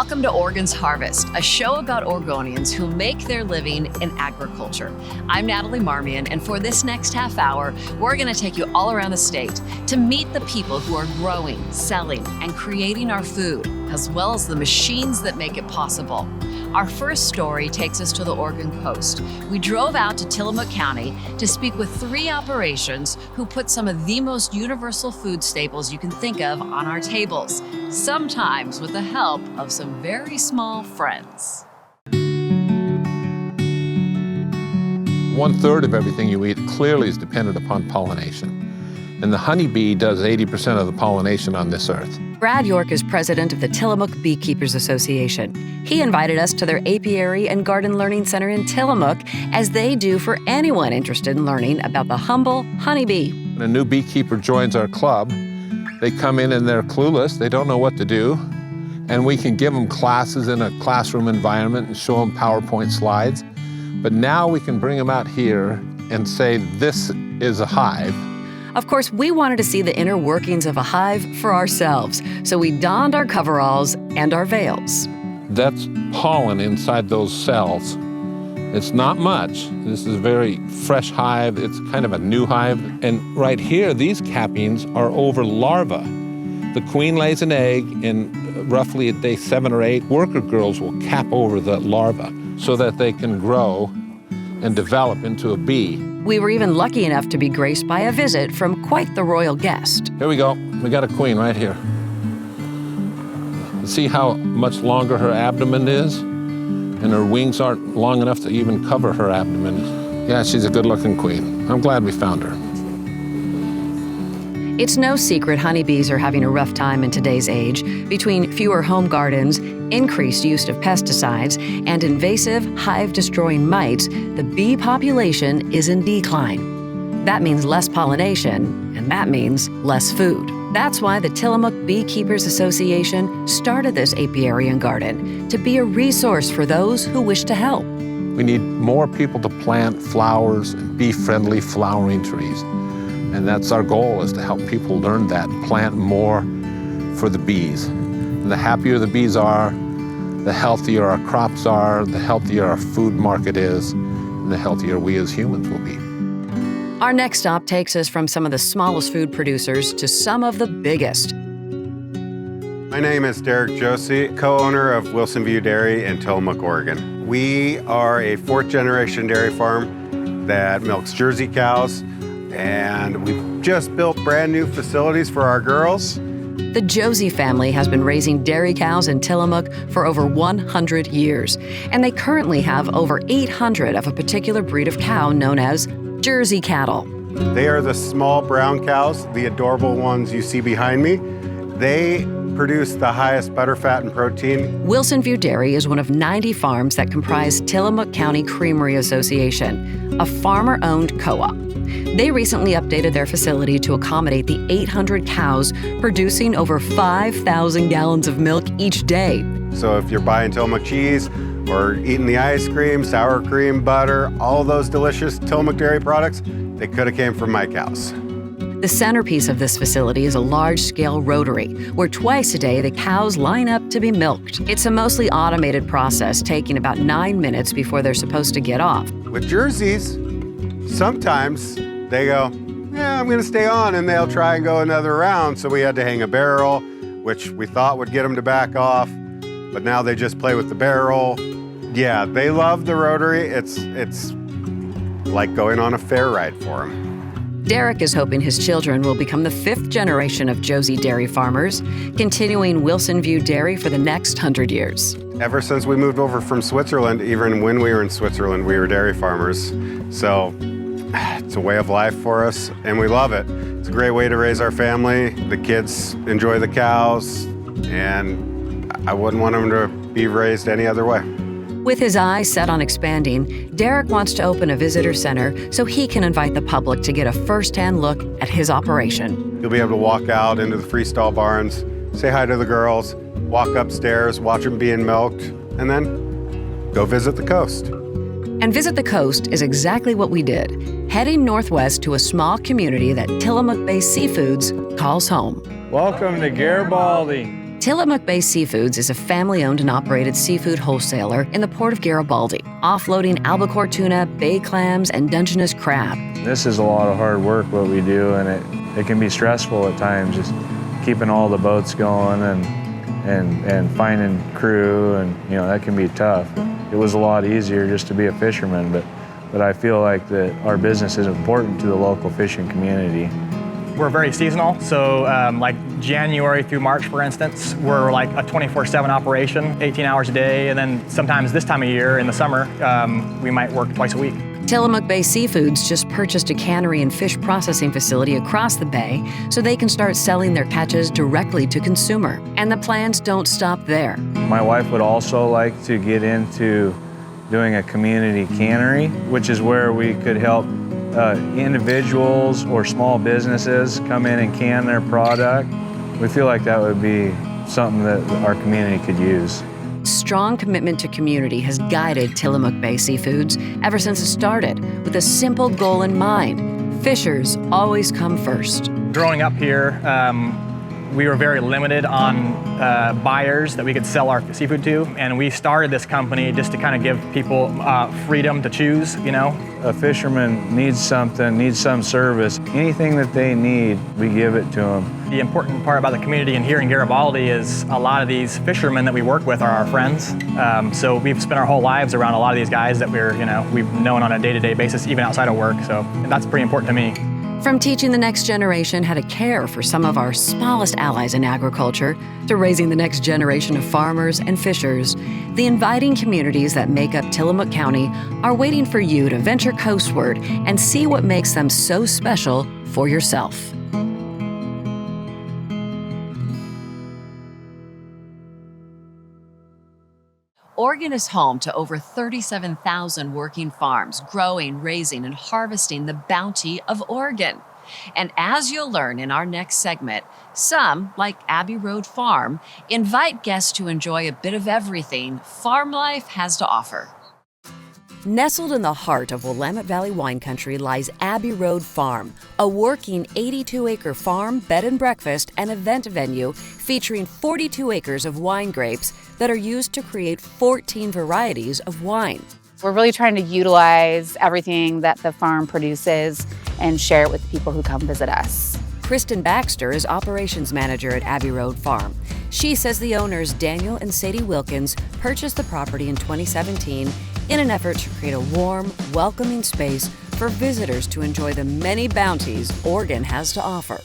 Welcome to Oregon's Harvest, a show about Oregonians who make their living in agriculture. I'm Natalie Marmion, and for this next half hour, we're going to take you all around the state to meet the people who are growing, selling, and creating our food, as well as the machines that make it possible. Our first story takes us to the Oregon coast. We drove out to Tillamook County to speak with 3 operations who put some of the most universal food staples you can think of on our tables, sometimes with the help of some very small friends. 1/3 of everything you eat clearly is dependent upon pollination. And the honeybee does 80% of the pollination on this earth. Brad York is president of the Tillamook Beekeepers Association. He invited us to their apiary and garden learning center in Tillamook, as they do for anyone interested in learning about the humble honeybee. When a new beekeeper joins our club, they come in and they're clueless, they don't know what to do, and we can give them classes in a classroom environment and show them PowerPoint slides. But now we can bring them out here and say, this is a hive. Of course, we wanted to see the inner workings of a hive for ourselves, so we donned our coveralls and our veils. That's pollen inside those cells. It's not much. This is a very fresh hive. It's kind of a new hive. And right here, these cappings are over larvae. The queen lays an egg, and roughly at day 7 or 8, worker girls will cap over the larva so that they can grow and develop into a bee. We were even lucky enough to be graced by a visit from quite the royal guest. Here we go. We got a queen right here. See how much longer her abdomen is? And her wings aren't long enough to even cover her abdomen. Yeah, she's a good-looking queen. I'm glad we found her. It's no secret honeybees are having a rough time in today's age. Between fewer home gardens, increased use of pesticides, and invasive hive-destroying mites, the bee population is in decline. That means less pollination, and that means less food. That's why the Tillamook Beekeepers Association started this apiary and garden, to be a resource for those who wish to help. We need more people to plant flowers and bee-friendly flowering trees. And that's our goal, is to help people learn that, plant more for the bees. And the happier the bees are, the healthier our crops are, the healthier our food market is, and the healthier we as humans will be. Our next stop takes us from some of the smallest food producers to some of the biggest. My name is Derek Josie, co-owner of Wilson View Dairy in Tillamook, Oregon. We are a 4th-generation dairy farm that milks Jersey cows, and we've just built brand new facilities for our girls. The Josie family has been raising dairy cows in Tillamook for over 100 years, and they currently have over 800 of a particular breed of cow known as Jersey cattle. They are the small brown cows, the adorable ones you see behind me. They produce the highest butterfat and protein. Wilson View Dairy is one of 90 farms that comprise Tillamook County Creamery Association, a farmer-owned co-op. They recently updated their facility to accommodate the 800 cows producing over 5,000 gallons of milk each day. So if you're buying Tillamook cheese or eating the ice cream, sour cream, butter, all those delicious Tillamook dairy products, they could have came from my cows. The centerpiece of this facility is a large-scale rotary, where twice a day the cows line up to be milked. It's a mostly automated process, taking about 9 minutes before they're supposed to get off. With Jerseys, sometimes they go, yeah, I'm gonna stay on, and they'll try and go another round. So we had to hang a barrel, which we thought would get them to back off, but now they just play with the barrel. Yeah, they love the rotary. It's like going on a fair ride for them. Derek is hoping his children will become the 5th generation of Josie dairy farmers, continuing Wilson View Dairy for the next 100 years. Ever since we moved over from Switzerland, even when we were in Switzerland, we were dairy farmers. So it's a way of life for us, and we love it. It's a great way to raise our family. The kids enjoy the cows, and I wouldn't want them to be raised any other way. With his eyes set on expanding, Derek wants to open a visitor center so he can invite the public to get a first-hand look at his operation. You'll be able to walk out into the freestall barns, say hi to the girls, walk upstairs, watch them being milked, and then go visit the coast. And visit the coast is exactly what we did, heading northwest to a small community that Tillamook-based Seafoods calls home. Welcome to Garibaldi. Tillamook Bay Seafoods is a family-owned and operated seafood wholesaler in the port of Garibaldi, offloading albacore tuna, bay clams, and Dungeness crab. This is a lot of hard work what we do, and it can be stressful at times, just keeping all the boats going and finding crew, and that can be tough. It was a lot easier just to be a fisherman, but I feel like that our business is important to the local fishing community. We're very seasonal, so like January through March, for instance, we're like a 24/7 operation, 18 hours a day, and then sometimes this time of year in the summer, we might work twice a week. Tillamook Bay Seafoods just purchased a cannery and fish processing facility across the bay so they can start selling their catches directly to consumer. And the plans don't stop there. My wife would also like to get into doing a community cannery, which is where we could help individuals or small businesses come in and can their product. We feel like that would be something that our community could use. Strong commitment to community has guided Tillamook Bay Seafoods ever since it started, with a simple goal in mind: fishers always come first. Growing up here, we were very limited on buyers that we could sell our seafood to, and we started this company just to kind of give people freedom to choose, A fisherman needs something, needs some service. Anything that they need, we give it to them. The important part about the community and here in Garibaldi is a lot of these fishermen that we work with are our friends. So we've spent our whole lives around a lot of these guys that we've known on a day-to-day basis, even outside of work. So that's pretty important to me. From teaching the next generation how to care for some of our smallest allies in agriculture, to raising the next generation of farmers and fishers, the inviting communities that make up Tillamook County are waiting for you to venture coastward and see what makes them so special for yourself. Oregon is home to over 37,000 working farms, growing, raising, and harvesting the bounty of Oregon. And as you'll learn in our next segment, some, like Abbey Road Farm, invite guests to enjoy a bit of everything farm life has to offer. Nestled in the heart of Willamette Valley wine country lies Abbey Road Farm, a working 82-acre farm, bed and breakfast, and event venue featuring 42 acres of wine grapes that are used to create 14 varieties of wine. We're really trying to utilize everything that the farm produces and share it with the people who come visit us. Kristen Baxter is operations manager at Abbey Road Farm. She says the owners, Daniel and Sadie Wilkins, purchased the property in 2017 in an effort to create a warm, welcoming space for visitors to enjoy the many bounties Oregon has to offer.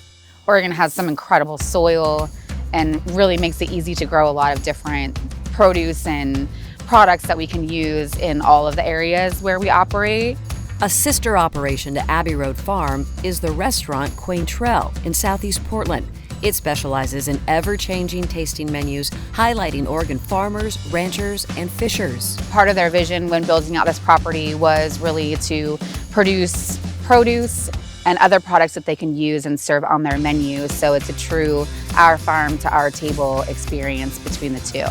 Oregon has some incredible soil and really makes it easy to grow a lot of different produce and products that we can use in all of the areas where we operate. A sister operation to Abbey Road Farm is the restaurant Quaintrell in Southeast Portland. It specializes in ever-changing tasting menus, highlighting Oregon farmers, ranchers, and fishers. Part of their vision when building out this property was really to produce produce and other products that they can use and serve on their menu. So it's a true our farm to our table experience between the two.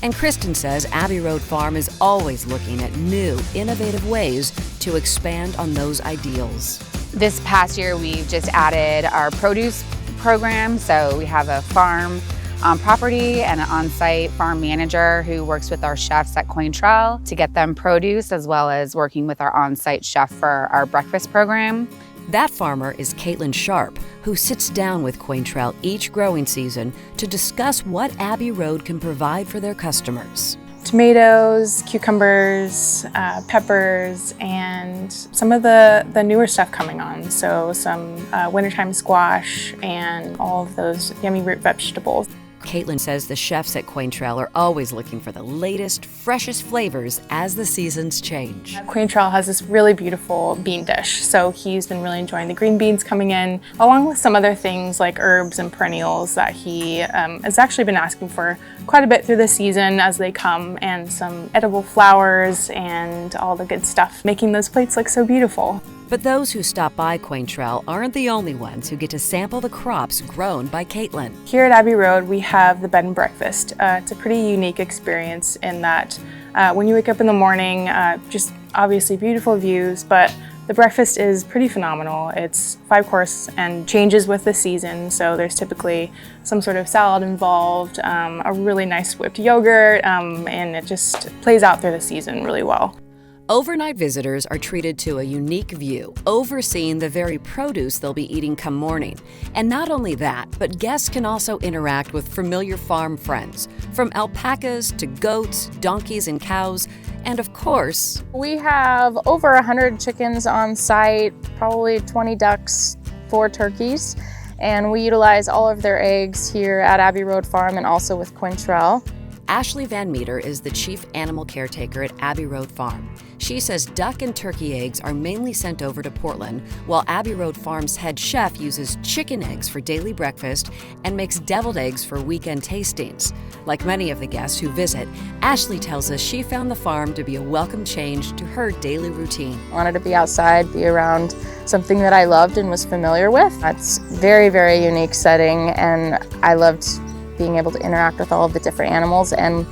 And Kristen says Abbey Road Farm is always looking at new, innovative ways to expand on those ideals. This past year, we've just added our produce program. So we have a farm on property and an on-site farm manager who works with our chefs at Quaintrell to get them produce, as well as working with our on-site chef for our breakfast program. That farmer is Caitlin Sharp, who sits down with Quaintrell each growing season to discuss what Abbey Road can provide for their customers. Tomatoes, cucumbers, peppers, and some of the newer stuff coming on. So some wintertime squash and all of those yummy root vegetables. Caitlin says the chefs at Quaintrell are always looking for the latest, freshest flavors as the seasons change. Quaintrell has this really beautiful bean dish, so he's been really enjoying the green beans coming in, along with some other things like herbs and perennials that he has actually been asking for quite a bit through the season as they come, and some edible flowers and all the good stuff, making those plates look so beautiful. But those who stop by Quaintrell aren't the only ones who get to sample the crops grown by Caitlin. Here at Abbey Road, we have the bed and breakfast. It's a pretty unique experience in that when you wake up in the morning, just obviously beautiful views, but The breakfast is pretty phenomenal. It's 5-course and changes with the season, so there's typically some sort of salad involved, a really nice whipped yogurt, and it just plays out through the season really well. Overnight visitors are treated to a unique view, overseeing the very produce they'll be eating come morning. And not only that, but guests can also interact with familiar farm friends, from alpacas to goats, donkeys, and cows, and of course, we have over 100 chickens on site, probably 20 ducks, 4 turkeys, and we utilize all of their eggs here at Abbey Road Farm and also with Quintrell. Ashley Van Meter is the chief animal caretaker at Abbey Road Farm. She says duck and turkey eggs are mainly sent over to Portland, while Abbey Road Farm's head chef uses chicken eggs for daily breakfast and makes deviled eggs for weekend tastings. Like many of the guests who visit, Ashley tells us she found the farm to be a welcome change to her daily routine. I wanted to be outside, be around something that I loved and was familiar with. It's very, very unique setting, and I loved being able to interact with all of the different animals and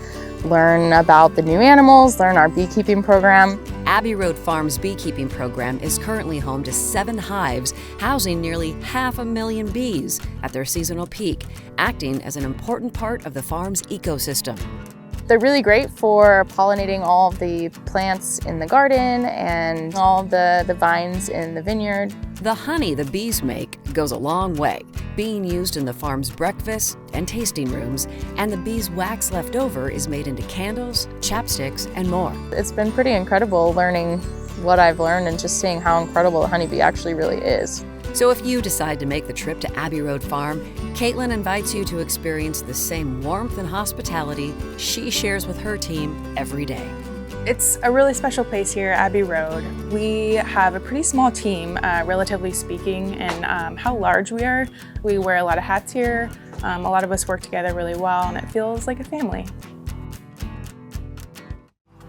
learn about the new animals, learn our beekeeping program. Abbey Road Farm's beekeeping program is currently home to 7 hives, housing nearly 500,000 bees at their seasonal peak, acting as an important part of the farm's ecosystem. They're really great for pollinating all of the plants in the garden and all the vines in the vineyard. The honey the bees make goes a long way, being used in the farm's breakfast and tasting rooms, and the bees' wax left over is made into candles, chapsticks, and more. It's been pretty incredible learning what I've learned and just seeing how incredible the honeybee actually really is. So if you decide to make the trip to Abbey Road Farm, Caitlin invites you to experience the same warmth and hospitality she shares with her team every day. It's a really special place here at Abbey Road. We have a pretty small team, relatively speaking, and how large we are. We wear a lot of hats here. A lot of us work together really well, and it feels like a family.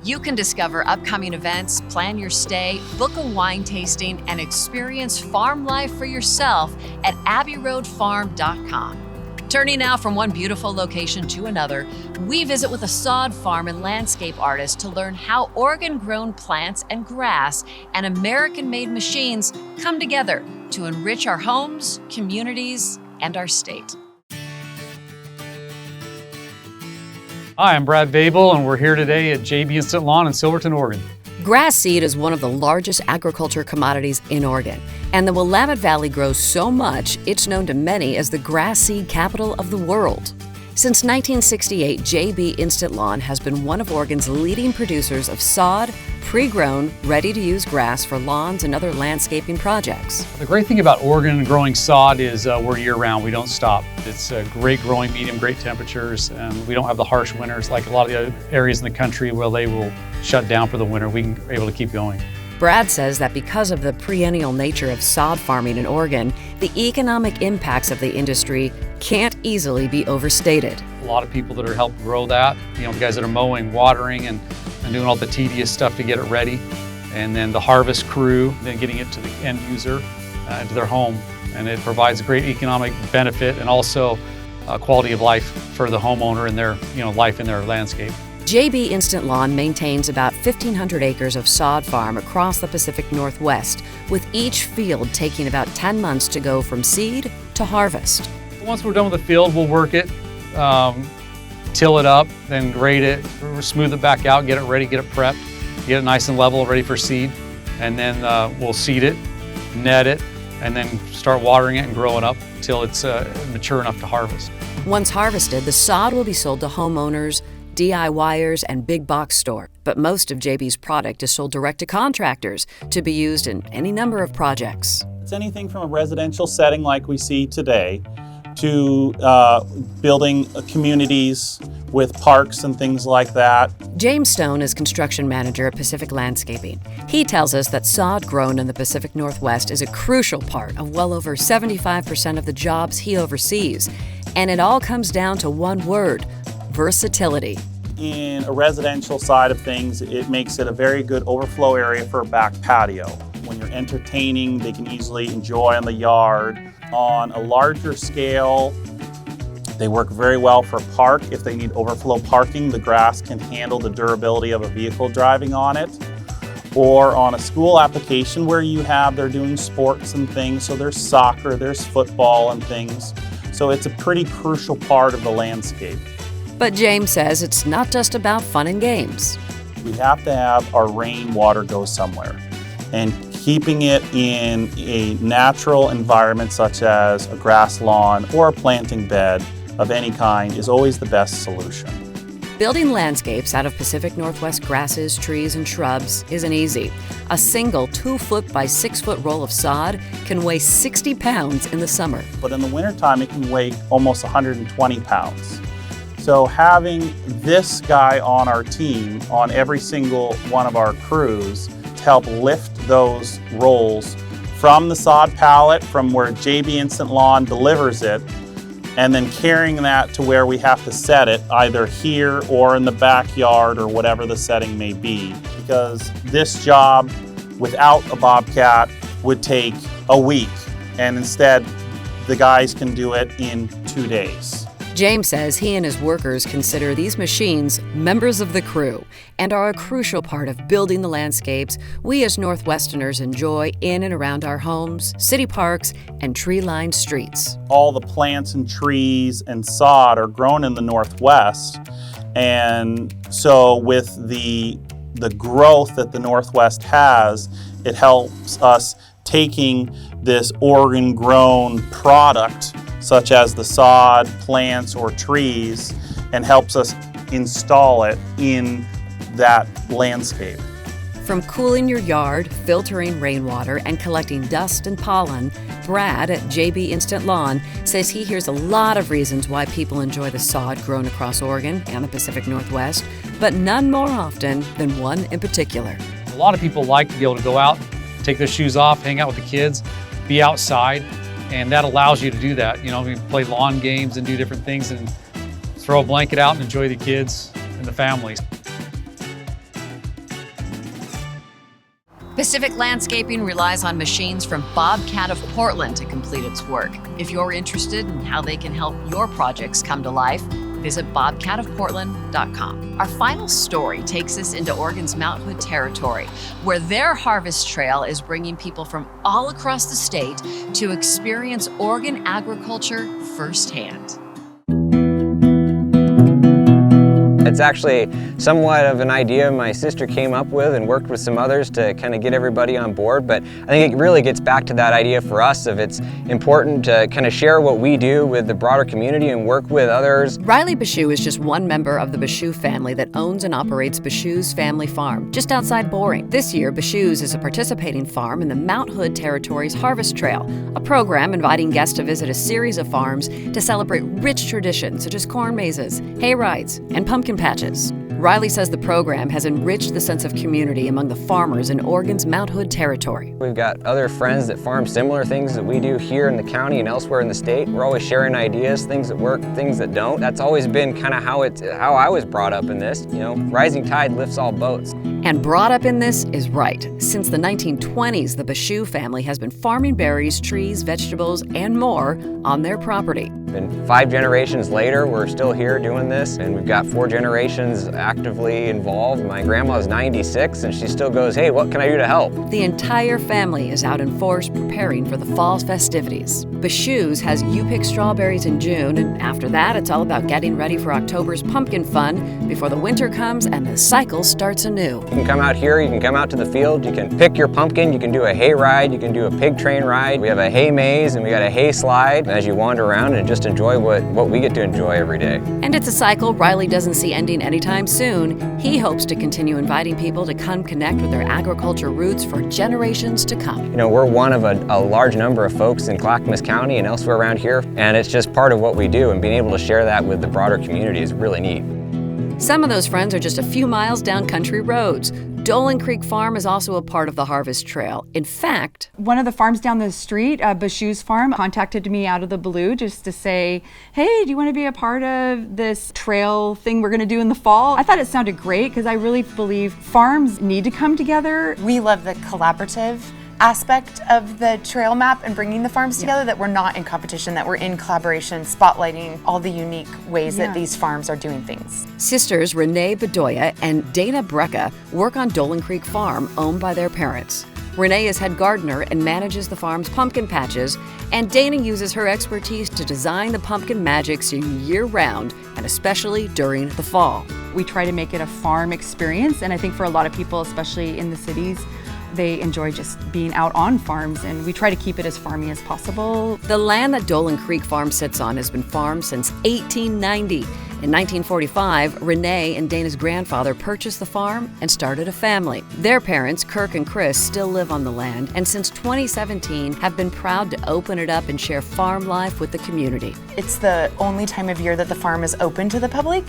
You can discover upcoming events, plan your stay, book a wine tasting, and experience farm life for yourself at abbeyroadfarm.com. Turning now from one beautiful location to another, we visit with a sod farm and landscape artist to learn how Oregon-grown plants and grass and American-made machines come together to enrich our homes, communities, and our state. Hi, I'm Brad Babel, and we're here today at JB Instant Lawn in Silverton, Oregon. Grass seed is one of the largest agriculture commodities in Oregon, and the Willamette Valley grows so much it's known to many as the grass seed capital of the world. Since 1968, JB Instant Lawn has been one of Oregon's leading producers of sod, pre-grown, ready-to-use grass for lawns and other landscaping projects. The great thing about Oregon growing sod is we're year-round. We don't stop. It's a great growing medium, great temperatures, and we don't have the harsh winters like a lot of the other areas in the country where they will shut down for the winter. We're able to keep going. Brad says that because of the perennial nature of sod farming in Oregon, the economic impacts of the industry can't easily be overstated. A lot of people that are helping grow that, the guys that are mowing, watering, and doing all the tedious stuff to get it ready, and then the harvest crew, then getting it to the end user, to their home. And it provides a great economic benefit and also quality of life for the homeowner and their life in their landscape. JB Instant Lawn maintains about 1,500 acres of sod farm across the Pacific Northwest, with each field taking about 10 months to go from seed to harvest. Once we're done with the field, we'll work it, till it up, then grade it, smooth it back out, get it ready, get it prepped, get it nice and level, ready for seed, and then we'll seed it, net it, and then start watering it and grow it up until it's mature enough to harvest. Once harvested, the sod will be sold to homeowners, DIYers, and big box stores. But most of JB's product is sold direct to contractors to be used in any number of projects. It's anything from a residential setting like we see today to building communities with parks and things like that. James Stone is construction manager at Pacific Landscaping. He tells us that sod grown in the Pacific Northwest is a crucial part of well over 75% of the jobs he oversees. And it all comes down to one word: versatility. In a residential side of things, it makes it a very good overflow area for a back patio. When you're entertaining, they can easily enjoy on the yard. On a larger scale, they work very well for a park. If they need overflow parking, the grass can handle the durability of a vehicle driving on it. or on a school application where they're doing sports and things. So there's soccer, there's football and things. So it's a pretty crucial part of the landscape. But James says it's not just about fun and games. We have to have our rainwater go somewhere. And keeping it in a natural environment such as a grass lawn or a planting bed of any kind is always the best solution. Building landscapes out of Pacific Northwest grasses, trees, and shrubs isn't easy. A single 2-foot by 6-foot roll of sod can weigh 60 pounds in the summer. But in the wintertime, it can weigh almost 120 pounds. So having this guy on our team, on every single one of our crews, to help lift those rolls from the sod pallet, from where JB Instant Lawn delivers it, and then carrying that to where we have to set it, either here or in the backyard or whatever the setting may be. Because this job without a Bobcat would take a week, and instead the guys can do it in 2 days. James says he and his workers consider these machines members of the crew and are a crucial part of building the landscapes we as Northwesterners enjoy in and around our homes, city parks, and tree-lined streets. All the plants and trees and sod are grown in the Northwest, and so with the growth that the Northwest has, it helps us taking this Oregon-grown product such as the sod, plants, or trees, and helps us install it in that landscape. From cooling your yard, filtering rainwater, and collecting dust and pollen, Brad at JB Instant Lawn says he hears a lot of reasons why people enjoy the sod grown across Oregon and the Pacific Northwest, but none more often than one in particular. A lot of people like to be able to go out, take their shoes off, hang out with the kids, be outside, and that allows you to do that. You know, we play lawn games and do different things and throw a blanket out and enjoy the kids and the families. Pacific Landscaping relies on machines from Bobcat of Portland to complete its work. If you're interested in how they can help your projects come to life, visit bobcatofportland.com. Our final story takes us into Oregon's Mount Hood territory, where their harvest trail is bringing people from all across the state to experience Oregon agriculture firsthand. It's actually somewhat of an idea my sister came up with and worked with some others to kind of get everybody on board, but I think it really gets back to that idea for us of it's important to kind of share what we do with the broader community and work with others. Riley Bashew is just one member of the Bashew family that owns and operates Bashew's Family Farm, just outside Boring. This year, Bashew's is a participating farm in the Mount Hood Territory's Harvest Trail, a program inviting guests to visit a series of farms to celebrate rich traditions such as corn mazes, hay rides, and pumpkin patches. Riley says the program has enriched the sense of community among the farmers in Oregon's Mount Hood territory. We've got other friends that farm similar things that we do here in the county and elsewhere in the state. We're always sharing ideas, things that work, things that don't. That's always been kind of how I was brought up in this. You know, rising tide lifts all boats. And brought up in this is right. Since the 1920s, the Bashew family has been farming berries, trees, vegetables, and more on their property. And 5 generations later, we're still here doing this, and we've got 4 generations actively involved. My grandma's 96, and she still goes, "Hey, what can I do to help?" The entire family is out in force preparing for the fall's festivities. Bashew's has You Pick Strawberries in June, and after that, it's all about getting ready for October's pumpkin fun before the winter comes and the cycle starts anew. You can come out here, you can come out to the field, you can pick your pumpkin, you can do a hay ride, you can do a pig train ride. We have a hay maze and we got a hay slide as you wander around and just enjoy what we get to enjoy every day. And it's a cycle Riley doesn't see ending anytime soon. He hopes to continue inviting people to come connect with their agriculture roots for generations to come. You know, we're one of a large number of folks in Clackamas County and elsewhere around here, and it's just part of what we do, and being able to share that with the broader community is really neat. Some of those friends are just a few miles down country roads. Dolan Creek Farm is also a part of the Harvest Trail. In fact, one of the farms down the street, Bashew's farm, contacted me out of the blue just to say, "Hey, do you want to be a part of this trail thing we're going to do in the fall?" I thought it sounded great because I really believe farms need to come together. We love the collaborative aspect of the trail map and bringing the farms together, that we're not in competition, that we're in collaboration, spotlighting all the unique ways that these farms are doing things. Sisters Renee Bedoya and Dana Brecka work on Dolan Creek Farm, owned by their parents. Renee is head gardener and manages the farm's pumpkin patches, and Dana uses her expertise to design the pumpkin magic year-round, and especially during the fall. We try to make it a farm experience, and I think for a lot of people, especially in the cities, they enjoy just being out on farms, and we try to keep it as farmy as possible. The land that Dolan Creek Farm sits on has been farmed since 1890. In 1945, Renee and Dana's grandfather purchased the farm and started a family. Their parents, Kirk and Chris, still live on the land, and since 2017 have been proud to open it up and share farm life with the community. It's the only time of year that the farm is open to the public,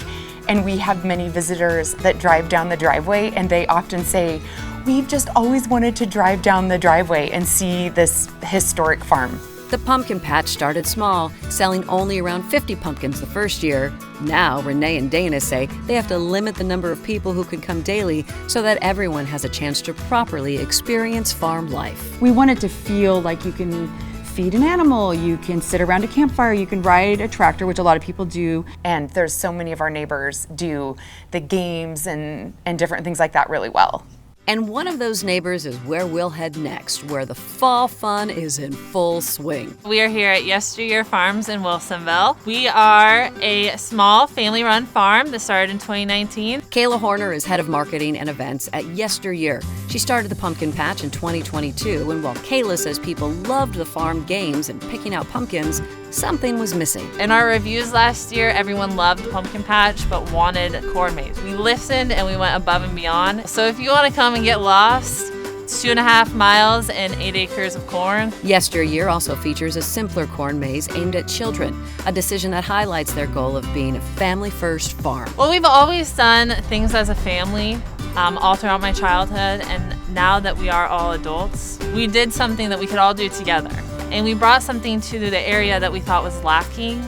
and we have many visitors that drive down the driveway, and they often say, "We've just always wanted to drive down the driveway and see this historic farm." The pumpkin patch started small, selling only around 50 pumpkins the first year. Now, Renee and Dana say they have to limit the number of people who can come daily so that everyone has a chance to properly experience farm life. We want it to feel like you can feed an animal, you can sit around a campfire, you can ride a tractor, which a lot of people do. And there's so many of our neighbors do the games and different things like that really well. And one of those neighbors is where we'll head next, where the fall fun is in full swing. We are here at Yesteryear Farms in Wilsonville. We are a small family-run farm that started in 2019. Kayla Horner is head of marketing and events at Yesteryear. She started the pumpkin patch in 2022, and while Kayla says people loved the farm games and picking out pumpkins, something was missing. In our reviews last year, everyone loved the pumpkin patch but wanted a corn maze. We listened and we went above and beyond. So if you want to come and get lost, it's 2.5 miles and 8 acres of corn. Yesteryear also features a simpler corn maze aimed at children, a decision that highlights their goal of being a family-first farm. Well, we've always done things as a family all throughout my childhood, and now that we are all adults, we did something that we could all do together. And we brought something to the area that we thought was lacking,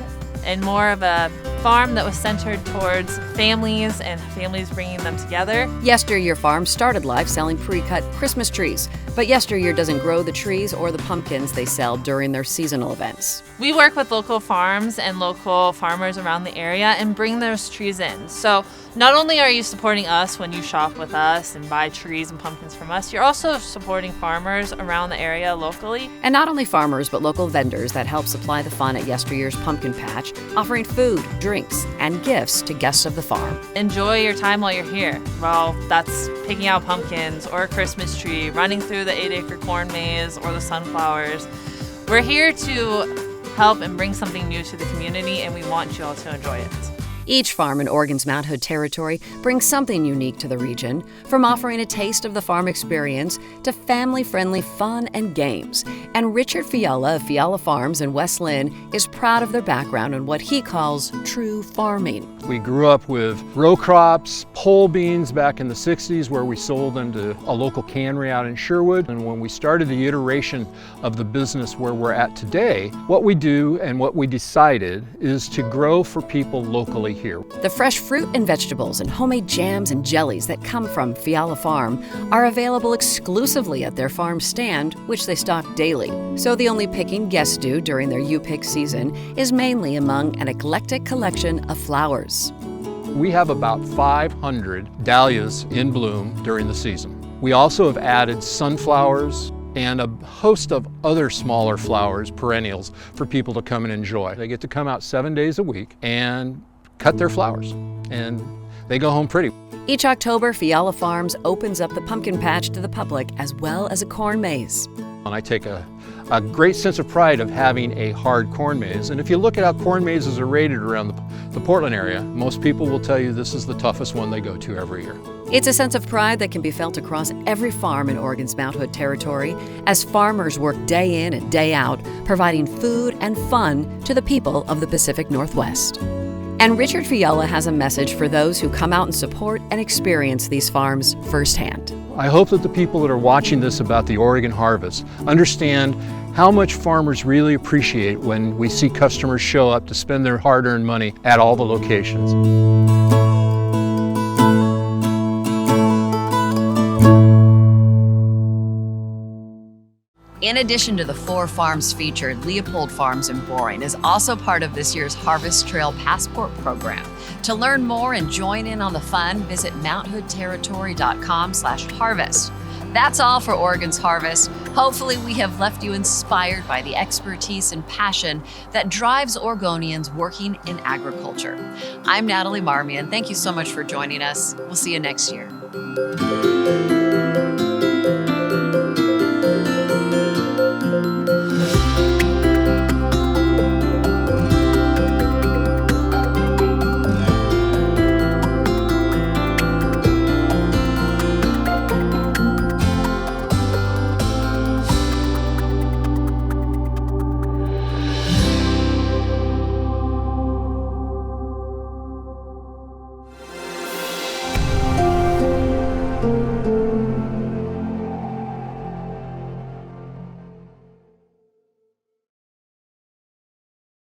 and more of a farm that was centered towards families and families bringing them together. Yesteryear Farm started life selling pre-cut Christmas trees, but Yesteryear doesn't grow the trees or the pumpkins they sell during their seasonal events. We work with local farms and local farmers around the area and bring those trees in. So not only are you supporting us when you shop with us and buy trees and pumpkins from us, you're also supporting farmers around the area locally. And not only farmers, but local vendors that help supply the fun at Yesteryear's pumpkin patch, offering food, drinks, and gifts to guests of the farm. Enjoy your time while you're here. Well, that's picking out pumpkins or a Christmas tree, running through the 8-acre corn maze or the sunflowers. We're here to help and bring something new to the community, and we want you all to enjoy it. Each farm in Oregon's Mount Hood territory brings something unique to the region, from offering a taste of the farm experience to family-friendly fun and games. And Richard Fiala of Fiala Farms in West Lynn is proud of their background in what he calls true farming. We grew up with row crops, pole beans back in the 60s, where we sold them to a local cannery out in Sherwood. And when we started the iteration of the business where we're at today, what we do and what we decided is to grow for people locally here. The fresh fruit and vegetables and homemade jams and jellies that come from Fiala Farm are available exclusively at their farm stand, which they stock daily. So the only picking guests do during their U-Pick season is mainly among an eclectic collection of flowers. We have about 500 dahlias in bloom during the season. We also have added sunflowers and a host of other smaller flowers, perennials, for people to come and enjoy. They get to come out 7 days a week and cut their flowers, and they go home pretty. Each October, Fiala Farms opens up the pumpkin patch to the public as well as a corn maze. And I take a great sense of pride of having a hard corn maze. And if you look at how corn mazes are rated around the Portland area, most people will tell you this is the toughest one they go to every year. It's a sense of pride that can be felt across every farm in Oregon's Mount Hood territory as farmers work day in and day out, providing food and fun to the people of the Pacific Northwest. And Richard Fiala has a message for those who come out and support and experience these farms firsthand. I hope that the people that are watching this about the Oregon harvest understand how much farmers really appreciate when we see customers show up to spend their hard-earned money at all the locations. In addition to the 4 farms featured, Leopold Farms in Boring is also part of this year's Harvest Trail Passport program. To learn more and join in on the fun, visit mounthoodterritory.com/harvest. That's all for Oregon's Harvest. Hopefully we have left you inspired by the expertise and passion that drives Oregonians working in agriculture. I'm Natalie Marmion. Thank you so much for joining us. We'll see you next year.